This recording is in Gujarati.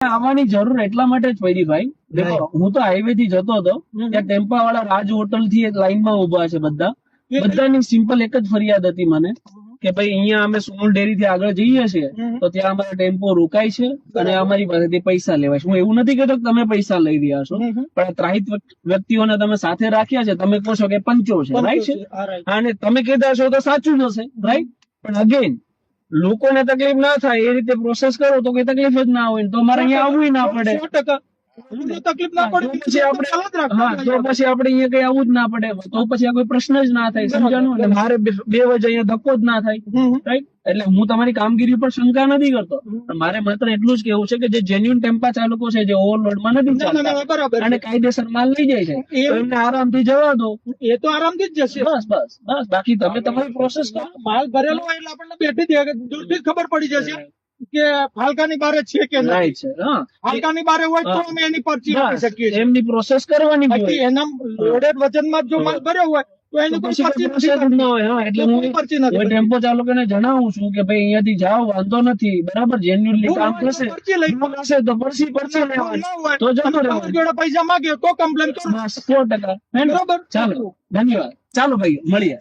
આવવાની જરૂર એટલા માટે જ પડી ભાઈ. દેખો હું તો હાઈવે થી જતો હતો, ત્યાં ટેમ્પા વાળા રાજ હોટલ થી એક લાઈનમાં ઉભા છે બધા. બધાની સિમ્પલ એક જ ફરિયાદ હતી મને કે ભાઈ અહીંયા અમે સુમૂલ ડેરી થી આગળ જઈએ છીએ તો ત્યાં અમારો ટેમ્પો રોકાય છે અને અમારી પાસેથી પૈસા લેવાય છે. હું એવું નથી કહેતો કે તમે પૈસા લઈ રહ્યા છો, પણ આ ત્રાહિત વ્યક્તિઓને તમે સાથે રાખ્યા છે, તમે કહો છો કે પંચો છે, રાઈટ છે, અને તમે કહેતા છો તો સાચું જ હશે, રાઈટ. પણ અગેન લોકોને તકલીફ ના થાય એ રીતે પ્રોસેસ કરો તો કઈ તકલીફ જ ના હોય, તો મારે અહીંયા આવવું ના પડે. તકલીફ ના પડે તો પછી આપણે અહીંયા કઈ આવવું જ ના પડે, તો પછી આ કોઈ પ્રશ્ન જ ના થાય, સમજાણું? અને મારે બે વજે અહીંયા ધક્કો જ ના થાય, રાઈટ. એટલે હું તમારી કામગીરી પર શંકા નથી કરતો, પણ મારે માત્ર એટલું જ કેવું છે કે જે જેન્યુઅન ટેમ્પા ચાલકો છે, જે ઓવરલોડમાં નથી ચાલતા અને કાયદેસર માલ લઈ જાય છે, તો એમને આરામથી જવા દો. એ તો આરામથી જ જશે. બસ બસ બસ, બાકી તમે તમારી પ્રોસેસ કરો. માલ ભરેલો હોય એટલે આપણને બેઠી દૂરથી ખબર પડી જશે કે ફાલકાની બારે છે કે નહીં. રાઈટ છે. હા, ફાલકાની બારે હોય તો અમે એની પરચી આપી શકીએ છીએ. એમની પ્રોસેસ કરવાની જ બાકી હોય. એના લોડેડ વજનમાં જો માલ ભર્યો હોય તો એની કોઈ પછી પરચી process જ ન હોય. હા, એટલે હું પરચી નથી. ટેમ્પો ચાલકોને જણાવું છું કે ભાઈ અહીંયાથી જાઓ, વાંધો નથી, બરાબર, જેન્યુઅલી કામ થશે, પરચી લઈ ન થશે તો પરચી લેવાની, તો જતો રહેવાનું. જોડે પૈસા માંગે તો કમ્પ્લેન કરો. બસ 100%. બરાબર. ચાલો, ધન્યવાદ. ચાલો ભાઈ, મળીએ.